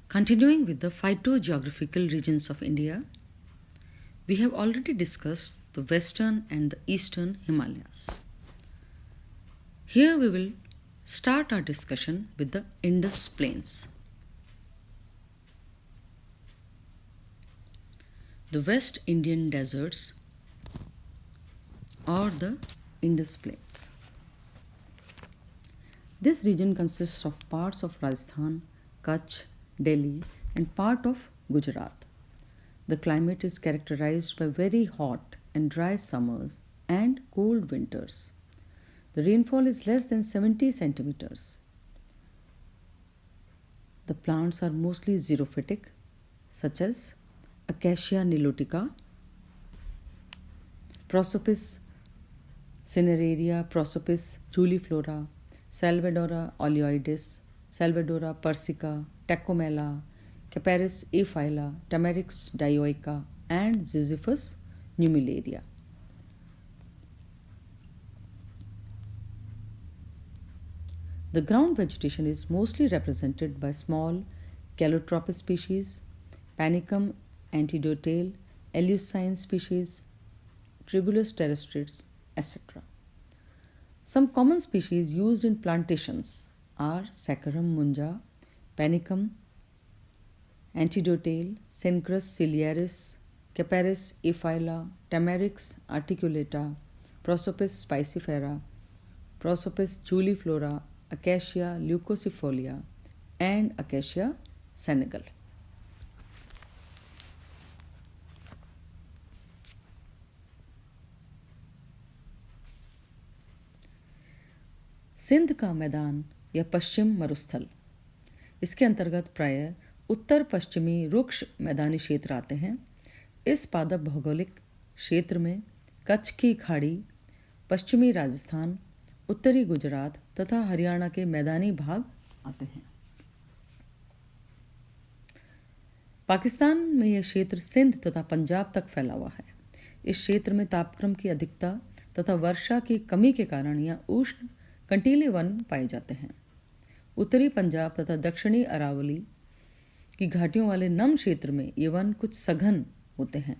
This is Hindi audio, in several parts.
Continuing with the phytogeographical regions of India, we have already discussed the western and the eastern Himalayas. Here we will start our discussion with the Indus Plains. The West Indian deserts or the Indus Plains. This region consists of parts of Rajasthan, Kutch, Delhi, and part of Gujarat. The climate is characterized by very hot and dry summers and cold winters. The rainfall is less than 70 centimeters. The plants are mostly xerophytic, such as Acacia nilotica, Prosopis cineraria, Prosopis juliflora, Salvadora oleoides, Salvadora persica, Tacomella, Caparis aphylla, Tamarix dioica, and Ziziphus numillaria. The ground vegetation is mostly represented by small Calotropis species, Panicum antidotale, Eleusine species, Tribulus terrestris, etc. Some common species used in plantations are Saccharum munja, Panicum antidotale, Cenchrus ciliaris, Caparis aphylla, Tamarix articulata, Prosopis spicifera, Prosopis juliflora, Acacia leucocifolia, and Acacia senegal. Sindh का मैदान या पश्चिम मरुस्थल, इसके अंतर्गत प्रायः उत्तर पश्चिमी रुक्ष मैदानी क्षेत्र आते हैं। इस पादप भौगोलिक क्षेत्र में कच्छ की खाड़ी, पश्चिमी राजस्थान, उत्तरी गुजरात तथा हरियाणा के मैदानी भाग आते हैं। पाकिस्तान में यह क्षेत्र सिंध तथा पंजाब तक फैला हुआ है। इस क्षेत्र में तापक्रम की अधिकता तथा वर्षा की कमी के कारण यहाँ उष्ण कंटीले वन पाए जाते हैं। उत्तरी पंजाब तथा दक्षिणी अरावली की घाटियों वाले नम क्षेत्र में ये वन कुछ सघन होते हैं।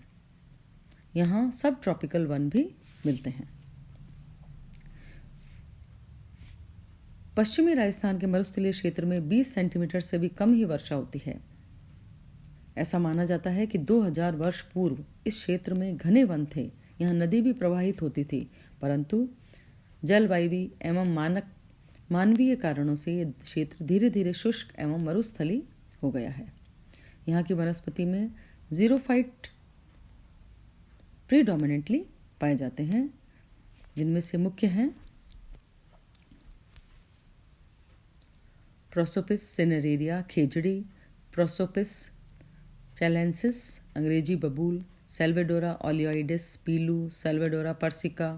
यहाँ सब ट्रॉपिकल वन भी मिलते हैं। पश्चिमी राजस्थान के मरुस्थलीय क्षेत्र में 20 सेंटीमीटर से भी कम ही वर्षा होती है। ऐसा माना जाता है कि 2000 वर्ष पूर्व इस क्षेत्र में घने वन थे। यहाँ नदी भी प्रवाहित होती थी, परंतु जलवायवी एवं मानवीय कारणों से ये क्षेत्र धीरे धीरे शुष्क एवं मरुस्थली हो गया है। यहाँ की वनस्पति में जीरोफाइट प्रीडोमिनेंटली पाए जाते हैं, जिनमें से मुख्य हैं प्रोसोपिस सिनेरेरिया खेजड़ी, प्रोसोपिस चैलेंसिस अंग्रेजी बबूल, सेल्वेडोरा ओलियोइडिस पीलू, सेल्वेडोरा पर्सिका,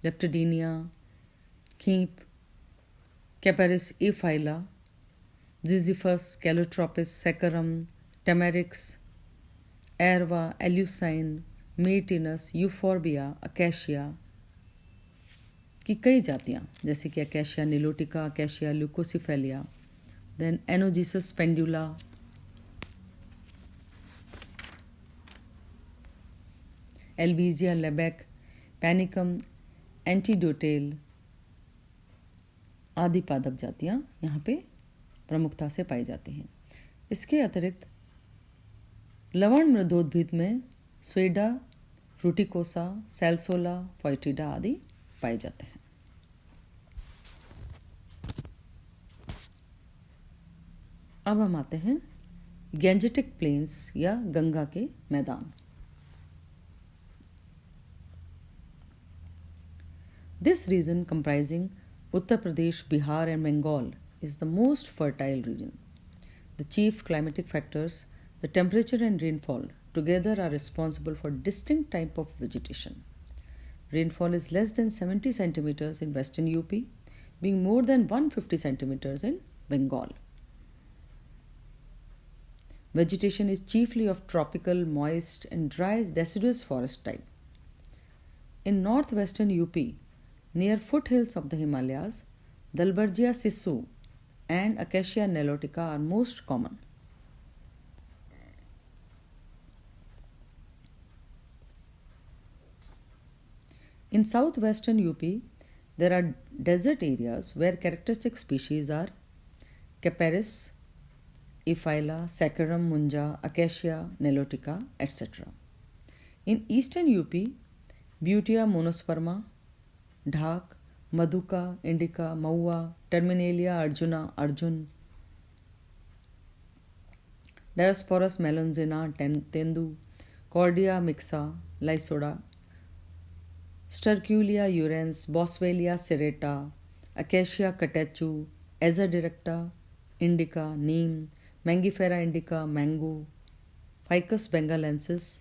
लेप्टिडीनिया खींप, Capparis aphylla, Ziziphus, Calotropis, Saccharum, Tamarix, Aerva, Eleusine, Maytenus, Euphorbia, Acacia की कई जातियाँ जैसे कि अकैशिया निलोटिका, अकैशिया ल्यूकोसिफेलिया, देन एनोजीसस पेंडुला, एल्बीजिया लेबेक, पैनिकम एंटीडोटेल आदि पादप जातियाँ यहाँ पे प्रमुखता से पाई जाती हैं। इसके अतिरिक्त लवण मृदोद्भिद में स्वेडा, फ्रूटिकोसा, सेल्सोला, फोइटिडा आदि पाए जाते हैं। अब हम आते हैं गैंजेटिक प्लेन्स या गंगा के मैदान। This region comprising Uttar Pradesh, Bihar and Bengal is the most fertile region. The chief climatic factors, the temperature and rainfall, together are responsible for distinct type of vegetation. Rainfall is less than 70 centimeters in western UP, being more than 150 centimeters in Bengal. Vegetation is chiefly of tropical, moist and dry deciduous forest type. In northwestern UP, near foothills of the Himalayas, Dalbergia sissu and Acacia nilotica are most common. In southwestern UP, there are desert areas where characteristic species are Capparis, Ephylla, Saccharum, Munja, Acacia nilotica, etc. In eastern UP, Butea monosperma, Dhak, Maduka, Indica, Maua, Terminalia arjuna, Arjun, Diosporus melonzina, Tendu, Cordia mixa, Lysoda, Sterculia urens, Boswellia serrata, Acacia catechu, Aza directa, Indica, Neem, Mangifera indica, Mango, Ficus bengalensis,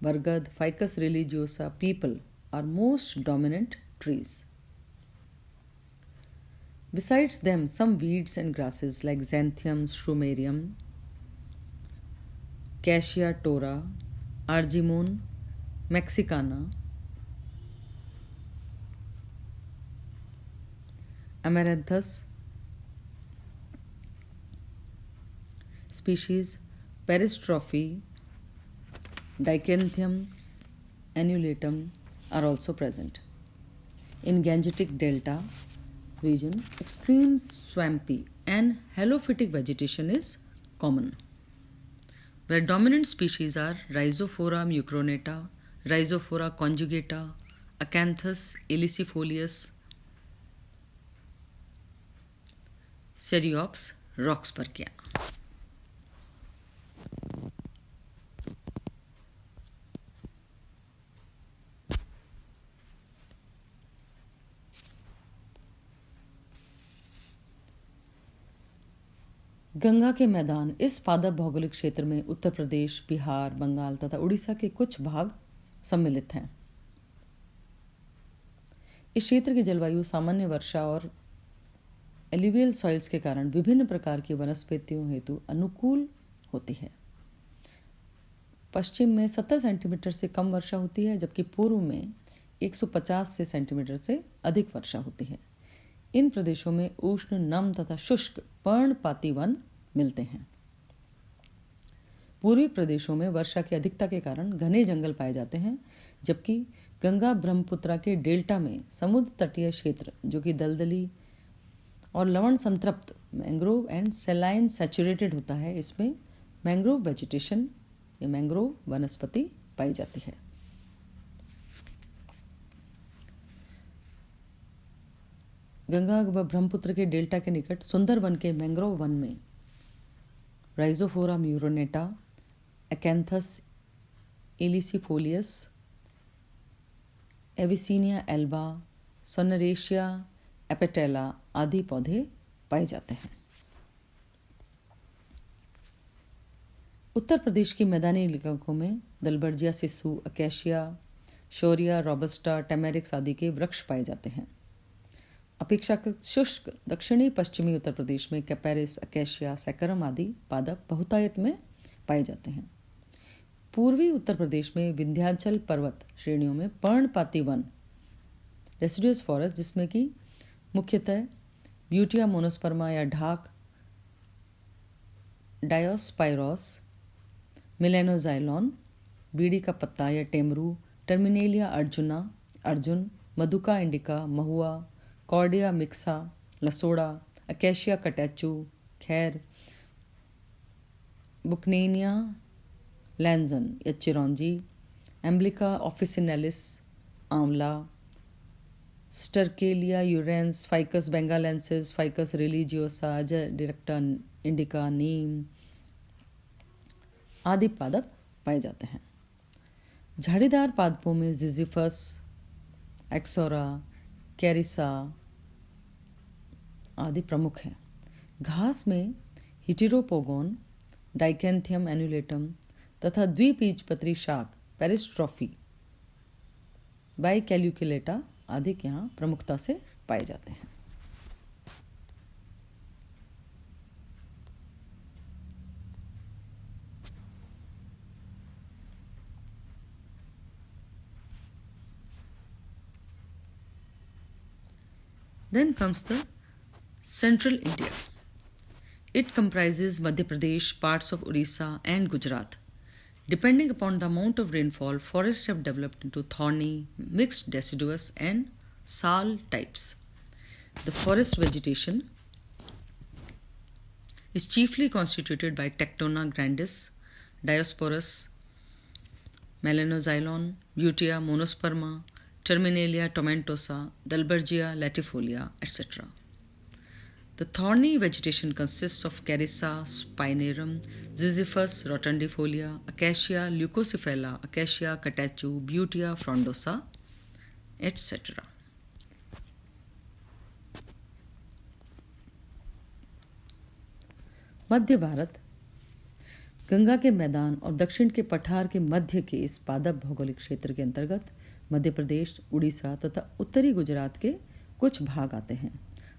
Bargad, Ficus religiosa, Peepal are most dominant trees. Besides them, some weeds and grasses like Xanthium, Strumarium, Cassia tora, Argimon, Mexicana, Amaranthus species, Peristrophy, Dicanthum annulatum are also present. In Gangetic Delta region, extreme swampy and halophytic vegetation is common, where dominant species are Rhizophora mucronata, Rhizophora conjugata, Acanthus ilicifolius, Cereops roxburghia. Ganga के मैदान इस पादप भौगोलिक क्षेत्र में उत्तर प्रदेश, बिहार, बंगाल तथा उड़ीसा के कुछ भाग सम्मिलित हैं। इस क्षेत्र की जलवायु सामान्य वर्षा और एल्यूवियल सॉइल्स के कारण विभिन्न प्रकार की वनस्पतियों हेतु अनुकूल होती है। पश्चिम में 70 सेंटीमीटर से कम वर्षा होती है, जबकि पूर्व में 150 सेंटीमीटर से अधिक वर्षा होती है। इन प्रदेशों में उष्ण, नम तथा शुष्क पर्णपाती वन मिलते हैं। पूर्वी प्रदेशों में वर्षा की अधिकता के कारण घने जंगल पाए जाते हैं, जबकि गंगा ब्रह्मपुत्रा के डेल्टा में समुद्र तटीय क्षेत्र जो कि दलदली और लवण संतृप्त मैंग्रोव एंड सेलाइन सैचुरेटेड होता है, इसमें मैंग्रोव वेजिटेशन या मैंग्रोव वनस्पति पाई जाती है। गंगा व ब्रह्मपुत्र के डेल्टा के निकट सुंदरवन के मैंग्रोव वन में राइजोफोरा म्यूरोनेटा, एकेंथस इलिसिफोलियस, एविसीनिया एल्बा, सोनरेशिया एपेटेला आदि पौधे पाए जाते हैं। उत्तर प्रदेश के मैदानी इलाकों में दलबर्जिया सिसु, अकेशिया, शोरिया, रोबस्टा, टेमेरिक्स आदि के वृक्ष पाए जाते हैं। अपेक्षाकृत शुष्क दक्षिणी पश्चिमी उत्तर प्रदेश में कैपेरिस, अकेशिया, सैकरम आदि पादप बहुतायत में पाए जाते हैं। पूर्वी उत्तर प्रदेश में विंध्याचल पर्वत श्रेणियों में पर्णपाती वन रेसिडुअस फॉरेस्ट, जिसमें कि मुख्यतः ब्यूटिया मोनोस्पर्मा या ढाक, डायोस्पाइरोस, मिलेनोजाइलॉन, बीड़ी का पत्ता या टेमरू, टर्मिनेलिया अर्जुना, अर्जुन, मधुका इंडिका, महुआ, कॉर्डिया मिक्सा, लसोड़ा, अकेशिया कटैचू, खैर, बुकनेनिया लैंजन या चिरौंजी, एम्ब्लिका ऑफिसिनेलिस आंवला, Sterculia urens, Ficus benghalensis, Ficus religiosa, Azadirachta indica, नीम आदि पादप पाए जाते हैं। झाड़ीदार पादपों में जिजिफस, एक्सोरा, कैरिसा आदि प्रमुख हैं। घास में हिटेरोपोगोन, डाइकेंथियम एनुलेटम तथा द्विबीजपत्री शाक, पेरिस्ट्रोफी, बाइकैल्युकुलेटा आदि के यहाँ प्रमुखता से पाए जाते हैं। Then comes the central India. It comprises Madhya Pradesh, parts of Orissa and Gujarat. Depending upon the amount of rainfall, forests have developed into thorny, mixed deciduous, and sal types. The forest vegetation is chiefly constituted by Tectona grandis, Diosporus, Melanoxylon, Butea monosperma, Terminalia tomentosa, Dalbergia latifolia, etc. The thorny vegetation consists of Carissa spinarum, Ziziphus rotundifolia, Acacia leucocephala, Acacia catachu, Butea frondosa, etc. मध्य भारत गंगा के मैदान और दक्षिण के पठार के मध्य के इस पादप भौगोलिक क्षेत्र के अंतर्गत मध्य प्रदेश, उड़ीसा तथा उत्तरी गुजरात के कुछ भाग आते हैं।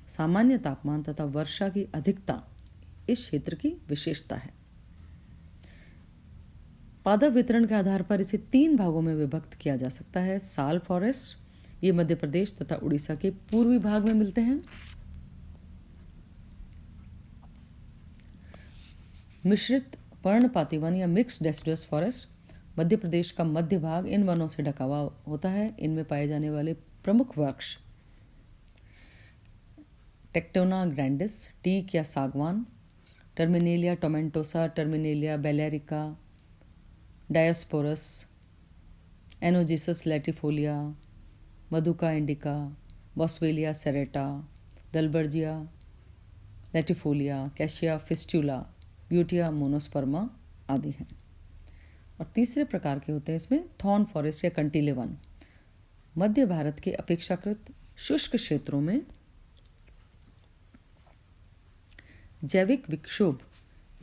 सामान्य तापमान तथा वर्षा की अधिकता इस क्षेत्र की विशेषता है। पादप वितरण के आधार पर इसे 3 भागों में विभक्त किया जा सकता है। साल फॉरेस्ट, ये मध्य प्रदेश तथा उड़ीसा के पूर्वी भाग में मिलते हैं। मिश्रित पर्णपाती वन या mixed deciduous forest, Madhya Pradesh का मध्य भाग इन वनों से ढका हुआ होता है। इनमें पाए जाने वाले प्रमुख वृक्ष टेक्टोना ग्रैंडिस, टीक या सागवान, Terminalia tomentosa, Terminalia bellirica, Diospyros, Anogeissus latifolia, Madhuca indica, Boswellia serrata, Dalbergia latifolia, Cassia fistula, Butea monosperma आदि हैं। और तीसरे प्रकार के होते हैं इसमें थॉर्न फॉरेस्ट या कंटीले वन। मध्य भारत के अपेक्षाकृत शुष्क क्षेत्रों में जैविक विक्षोभ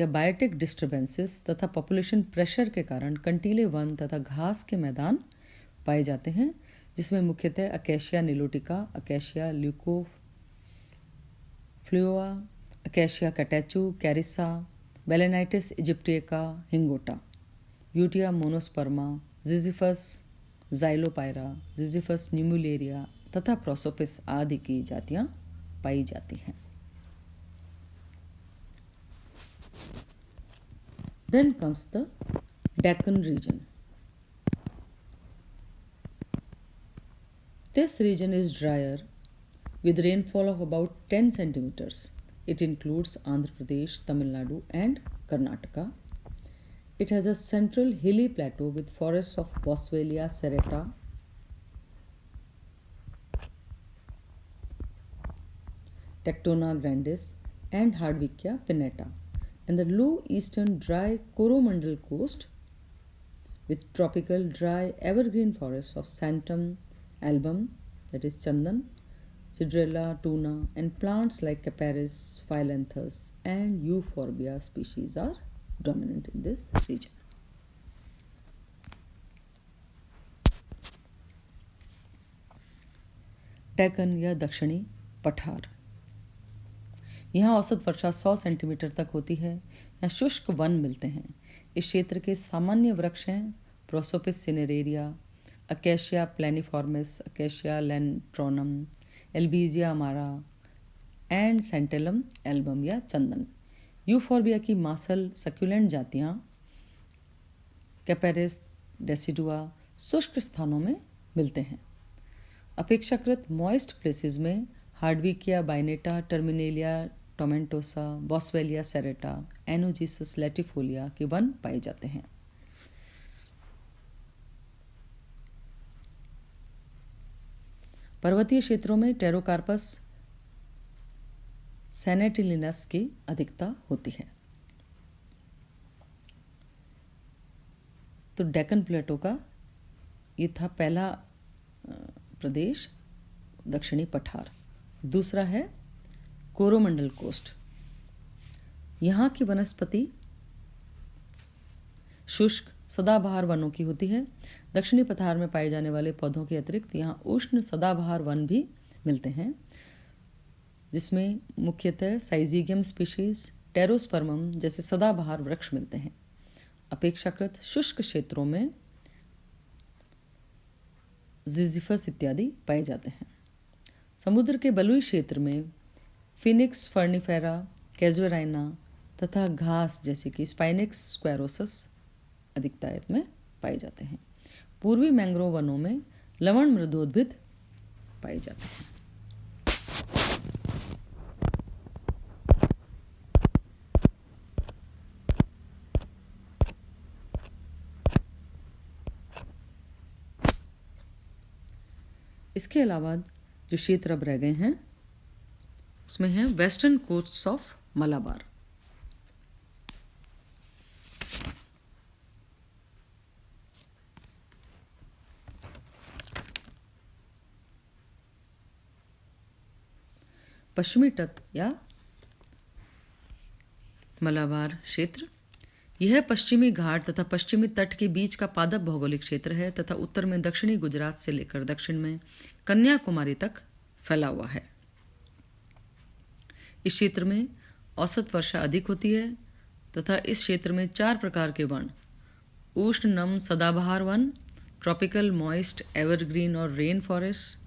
या बायोटिक डिस्टर्बेंसेस तथा पॉपुलेशन प्रेशर के कारण कंटीले वन तथा घास के मैदान पाए जाते हैं, जिसमें मुख्यतः Acacia nilotica, Acacia leucophloea, Acacia catechu, Carissa, Balanites aegyptiaca, हिंगोटा, Butea monosperma, Ziziphus xylopyra, Ziziphus nummularia तथा प्रोसोपिस आदि की जातियां पाई जाती हैं। Then comes the Deccan region. This region is drier with rainfall of about 10 centimeters. It includes Andhra Pradesh, Tamil Nadu and Karnataka. It has a central hilly plateau with forests of Boswellia serrata, Tectona grandis and Hardwickia pinnata, and the low eastern dry Coromandel coast with tropical dry evergreen forests of Santum album, that is Chandan, Cedrella, Tuna, and plants like Capparis, Phyllanthus, and Euphorbia species are dominant in this region. Deccan या दक्षिणी पठार, यहाँ औसत वर्षा 100 सेंटीमीटर तक होती है। यहाँ शुष्क वन मिलते हैं। इस क्षेत्र के सामान्य वृक्ष हैं प्रोसोपिस सिनेरेरिया, अकेशिया प्लेनिफॉर्मिस, अकेशिया लैंट्रोनम, एल्बीजिया अमारा एंड सेंटेलम एल्बम या चंदन। यूफोर्बिया की मासल सक्यूलेंट जातियाँ कैपेरिस डेसिडुआ शुष्क स्थानों में मिलते हैं। अपेक्षाकृत मॉइस्ट प्लेसेस में हार्डविकिया बाइनेटा, टर्मिनेलिया टोमेंटोसा, बॉस्वेलिया सेरेटा, एनोजिसस लैटिफोलिया के वन पाए जाते हैं। पर्वतीय क्षेत्रों में टेरोकार्पस सेनेटिलिनस की अधिकता होती है। तो डेक्कन प्लेटो का ये था पहला प्रदेश दक्षिणी पठार। दूसरा है कोरोमंडल कोस्ट। यहाँ की वनस्पति शुष्क सदाबहार वनों की होती है। दक्षिणी पठार में पाए जाने वाले पौधों के अतिरिक्त यहाँ उष्ण सदाबहार वन भी मिलते हैं, जिसमें मुख्यतः साइजीगियम स्पीशीज, टेरोस्पर्मम जैसे सदाबहार वृक्ष मिलते हैं। अपेक्षाकृत शुष्क क्षेत्रों में जिजिफस इत्यादि पाए जाते हैं। समुद्र के बलुई क्षेत्र में फिनिक्स फर्निफेरा, कैजुएराइना तथा घास जैसे कि स्पाइनिक्स स्क्वेरोसस अधिकतायत में पाए जाते हैं। पूर्वी मैंग्रोव वनों में लवण मृदोद्भिद पाए जाते हैं। इसके अलावा जो क्षेत्र अब रह गए हैं उसमें है वेस्टर्न कोस्ट ऑफ मलाबार। पश्चिमी तट या मलाबार क्षेत्र यह पश्चिमी घाट तथा पश्चिमी तट के बीच का पादप भौगोलिक क्षेत्र है तथा उत्तर में दक्षिणी गुजरात से लेकर दक्षिण में कन्याकुमारी तक फैला हुआ है। इस क्षेत्र में औसत वर्षा अधिक होती है तथा इस क्षेत्र में 4 प्रकार के वन उष्ण नम सदाबहार वन, ट्रॉपिकल मॉइस्ट एवरग्रीन और रेन फॉरेस्ट,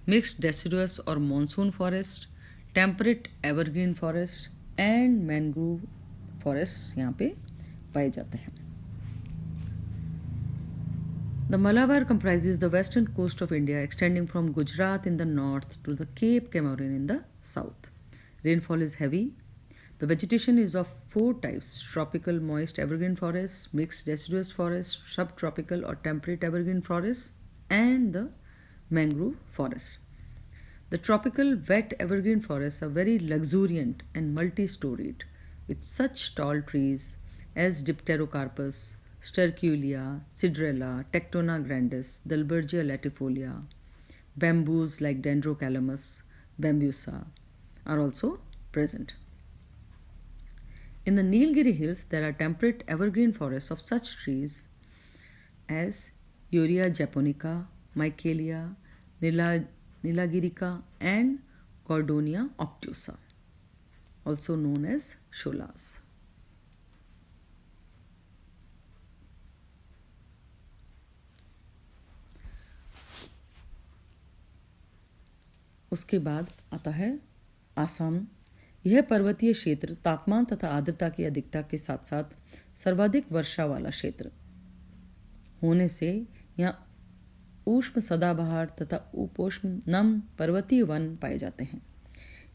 मिक्स्ड डेसिडुअस और monsoon forest, temperate evergreen forest and mangrove forest यहाँ पे पाए जाते हैं। The Malabar comprises the western coast of India extending from Gujarat in the north to the Cape Comorin in the south. Rainfall is heavy. The vegetation is of 4 types: tropical moist evergreen forests, mixed deciduous forests, subtropical or temperate evergreen forests, and the mangrove forests. The tropical wet evergreen forests are very luxuriant and multi-storied with such tall trees as Dipterocarpus, Sterculia, Cedrella, Tectona grandis, Dalbergia latifolia, bamboos like Dendrocalamus, Bambusa are also present. In the Nilgiri hills, there are temperate evergreen forests of such trees as Urea japonica, Michaelia, Nilagirica, and Gordonia obtusa, also known as sholas. उसके बाद आता है आसाम। यह पर्वतीय क्षेत्र तापमान तथा आर्द्रता की अधिकता के साथ साथ सर्वाधिक वर्षा वाला क्षेत्र होने से यहाँ उष्ण सदाबहार तथा उपोष्ण नम पर्वतीय वन पाए जाते हैं।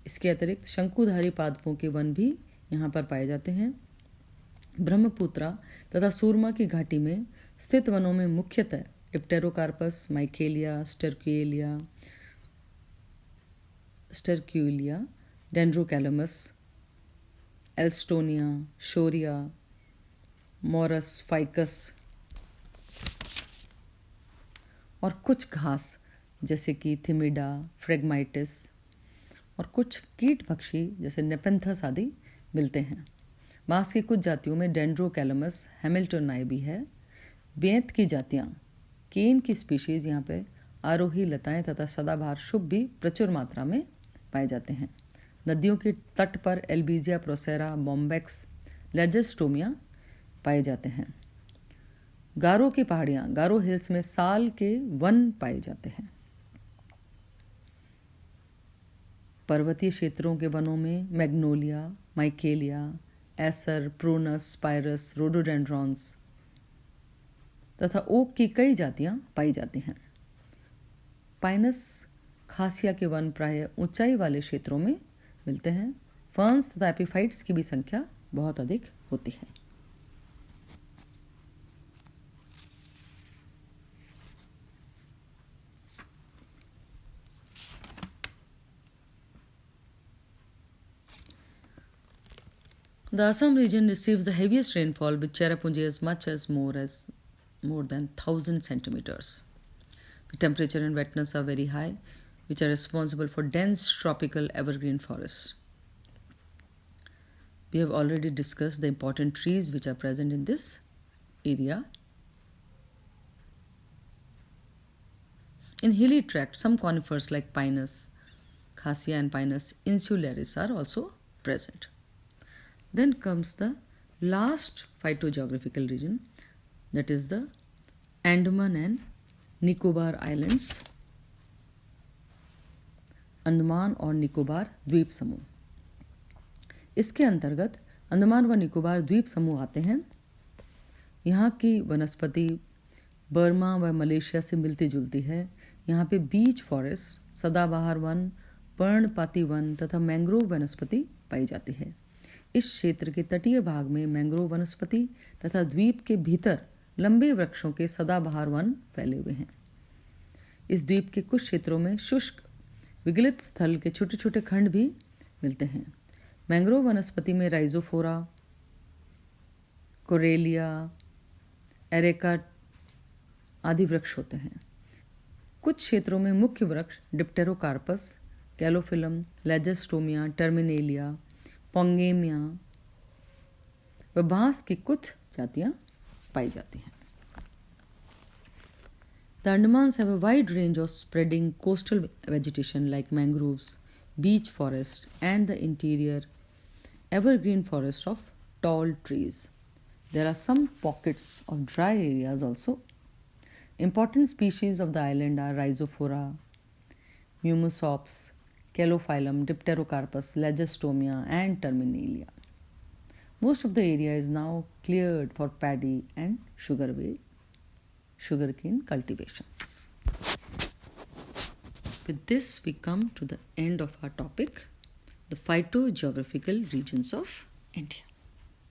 इसके अतिरिक्त शंकुधारी पादपों के वन भी यहाँ पर पाए जाते हैं। ब्रह्मपुत्रा तथा सूरमा की घाटी में स्थित वनों में मुख्यतः डिप्टेरोकार्पस, माइकेलिया, स्टरक्यूलिया, डेंड्रोकैलमस, एल्स्टोनिया, शोरिया, मोरस फाइकस और कुछ घास जैसे कि थिमिडा, फ्रेगमाइटिस और कुछ कीट पक्षी जैसे नेपेंथस आदि मिलते हैं। बांस की कुछ जातियों में डेंड्रोकैलमस हैमिल्टोनाई भी है। बेंत की जातियाँ, केन की स्पीशीज़ यहाँ पे आरोही लताएं तथा सदाबहार शुभ भी प्रचुर मात्रा में पाए जाते हैं। नदियों के तट पर एल्बीजिया प्रोसेरा, बॉम्बेक्स, लेडरस्टोमिया पाए जाते हैं। गारो की पहाड़ियाँ, गारो हिल्स में साल के वन पाए जाते हैं। पर्वतीय क्षेत्रों के वनों में मैग्नोलिया, माइकेलिया, एसर, प्रोनस, पायरस, रोडोडेंड्रॉन्स तथा ओक की कई जातियाँ पाई जाती हैं। पाइनस खासिया के वन प्राय ऊंचाई वाले क्षेत्रों में मिलते हैं। फर्न्स तथा एपिफाइट्स की भी संख्या बहुत अधिक होती है। The Assam region receives the heaviest rainfall with Cherrapunji as much as more than 1,000 centimeters. The temperature and wetness are very high, which are responsible for dense tropical evergreen forests. We have already discussed the important trees which are present in this area. In hilly tract, some conifers like Pinus, Khassia and Pinus insularis are also present. Then comes the last phytogeographical region, that is the Andaman and Nicobar Islands, Andaman और निकोबार द्वीप समूह। इसके अंतर्गत अंडमान व निकोबार द्वीप समूह आते हैं। यहाँ की वनस्पति बर्मा व मलेशिया से मिलती जुलती है। यहाँ पे बीच फॉरेस्ट, सदाबहार वन, पर्णपाती वन तथा मैंग्रोव वनस्पति पाई जाती है। इस क्षेत्र के तटीय भाग में मैंग्रोव वनस्पति तथा द्वीप के भीतर लंबे वृक्षों के सदाबहार वन फैले हुए हैं। इस द्वीप के कुछ क्षेत्रों में शुष्क विगलित स्थल के छोटे छोटे खंड भी मिलते हैं। मैंग्रोव वनस्पति में राइजोफोरा, कोरेलिया, एरेका आदि वृक्ष होते हैं। कुछ क्षेत्रों में मुख्य वृक्ष डिप्टेरोकार्पस, कैलोफिलम, लेजस्टोमिया, टर्मिनेलिया, पोंगेमिया व बांस की कुछ जातियां पाई जाती हैं। The Andamans have a wide range of spreading coastal vegetation like mangroves, beach forest, and the interior evergreen forest of tall trees. There are some pockets of dry areas also. Important species of the island are Rhizophora, Mumusops, Calophyllum, Dipterocarpus, Legistomia, and Terminalia. Most of the area is now cleared for paddy and sugarcane cultivations. With this, we come to the end of our topic, the phytogeographical regions of India.